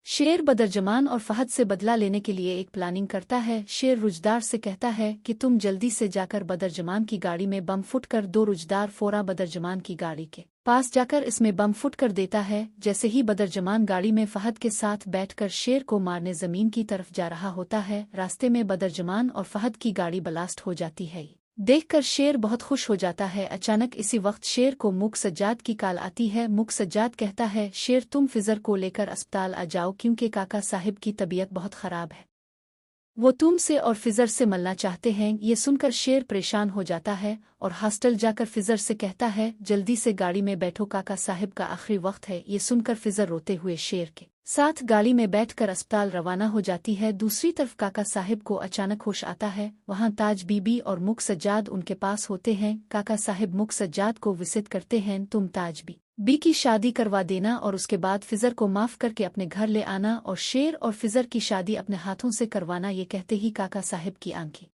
शेर बदरजमान और फहद से बदला लेने के लिए एक प्लानिंग करता है। शेर रुजदार से कहता है कि तुम जल्दी से जाकर बदरजमान की गाड़ी में बम फुट कर दो। रुजदार फौरा बदरजमान की गाड़ी के पास जाकर इसमें बम फुट कर देता है। जैसे ही बदरजमान गाड़ी में फहद के साथ बैठकर शेर को मारने जमीन की तरफ जा रहा होता है, रास्ते में बदरजमान और फहद की गाड़ी ब्लास्ट हो जाती है। देखकर शेर बहुत खुश हो जाता है। अचानक इसी वक्त शेर को मुक सज्जाद की कॉल आती है। मुक सज्जाद कहता है, शेर तुम फिजर को लेकर अस्पताल आ जाओ क्योंकि काका साहिब की तबीयत बहुत खराब है, वो तुमसे और फिजर से मिलना चाहते हैं। ये सुनकर शेर परेशान हो जाता है और हॉस्टल जाकर फिजर से कहता है, जल्दी से गाड़ी में बैठो, काका साहिब का आखिरी वक्त है। ये सुनकर फिजर रोते हुए शेर के साथ गाड़ी में बैठकर अस्पताल रवाना हो जाती है। दूसरी तरफ काका साहिब को अचानक होश आता है। वहां ताज बीबी और मुक सज्जाद उनके पास होते हैं। काका साहिब मुक सज्जाद को विसित करते हैं, तुम ताज बी की शादी करवा देना और उसके बाद फिजर को माफ करके अपने घर ले आना और शेर और फिजर की शादी अपने हाथों से करवाना। ये कहते ही काका साहिब की आंखें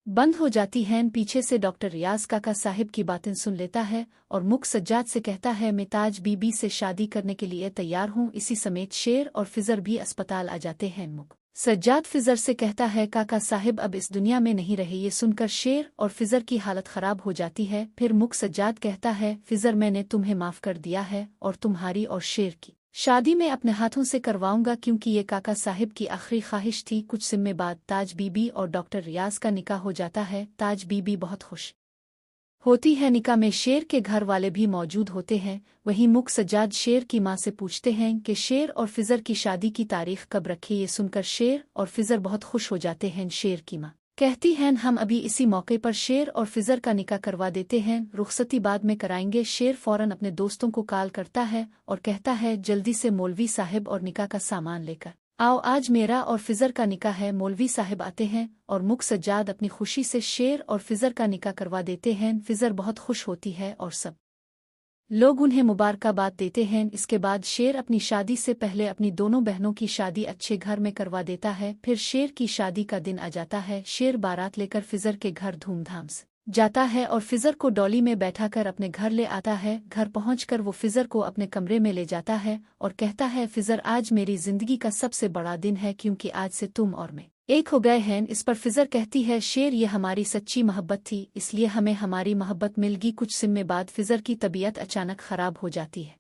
बंद हो जाती हैं। पीछे से डॉक्टर रियाज काका साहिब की बातें सुन लेता है और मुक सज्जाद से कहता है, मैं ताज बीबी से शादी करने के लिए तैयार हूँ। इसी समेत शेर और फिजर भी अस्पताल आ जाते हैं। मुक सज्जाद फिजर से कहता है, काका साहिब अब इस दुनिया में नहीं रहे। ये सुनकर शेर और फिजर की हालत खराब हो जाती है। फिर मुक सज्जाद कहता है, फिजर मैंने तुम्हें माफ कर दिया है और तुम्हारी और शेर की शादी में अपने हाथों से करवाऊंगा क्योंकि ये काका साहिब की आखिरी ख्वाहिश थी। कुछ समय बाद ताज बीबी और डॉक्टर रियाज का निकाह हो जाता है। ताज बीबी बहुत खुश होती है। निकाह में शेर के घर वाले भी मौजूद होते हैं। वहीं मुक सज्जाद शेर की मां से पूछते हैं कि शेर और फिजर की शादी की तारीख कब रखे। ये सुनकर शेर और फिजर बहुत खुश हो जाते हैं। शेर की मां कहती हैं, हम अभी इसी मौके पर शेर और फिजर का निकाह करवा देते हैं, रुखसती बाद में कराएंगे। शेर फौरन अपने दोस्तों को कॉल करता है और कहता है, जल्दी से मौलवी साहिब और निकाह का सामान लेकर आओ, आज मेरा और फिजर का निकाह है। मौलवी साहिब आते हैं और मुक सज्जाद अपनी खुशी से शेर और फिजर का निकाह करवा देते हैं। फिजर बहुत खुश होती है और सब लोग उन्हें मुबारकबाद देते हैं। इसके बाद शेर अपनी शादी से पहले अपनी दोनों बहनों की शादी अच्छे घर में करवा देता है। फिर शेर की शादी का दिन आ जाता है। शेर बारात लेकर फिजर के घर धूमधाम से जाता है और फिजर को डॉली में बैठाकर अपने घर ले आता है। घर पहुंचकर वो फिजर को अपने कमरे में ले जाता है और कहता है, फिजर आज मेरी जिंदगी का सबसे बड़ा दिन है क्योंकि आज से तुम और मैं एक हो गए हैं। इस पर फिजर कहती है, शेर ये हमारी सच्ची मोहब्बत थी, इसलिए हमें हमारी मोहब्बत मिल गई। कुछ समय बाद फिजर की तबीयत अचानक खराब हो जाती है।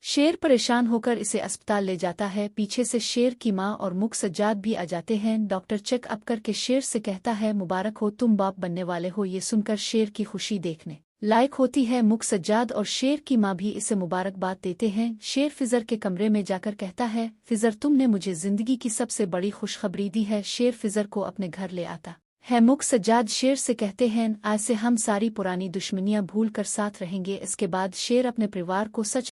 शेर परेशान होकर इसे अस्पताल ले जाता है। पीछे से शेर की मां और मुक सज्जाद भी आ जाते हैं। डॉक्टर चेक अप करके शेर से कहता है, मुबारक हो, तुम बाप बनने वाले हो। ये सुनकर शेर की खुशी देखने लायक होती है। मुक सज्जाद और शेर की मां भी इसे मुबारकबाद देते हैं। शेर फिजर के कमरे में जाकर कहता है, फिजर तुमने मुझे जिंदगी की सबसे बड़ी खुशखबरी दी है। शेर फिजर को अपने घर ले आता है। मुक सज्जाद शेर से कहते हैं, आज से हम सारी पुरानी दुश्मनियां भूल कर साथ रहेंगे। इसके बाद शेर अपने परिवार को सच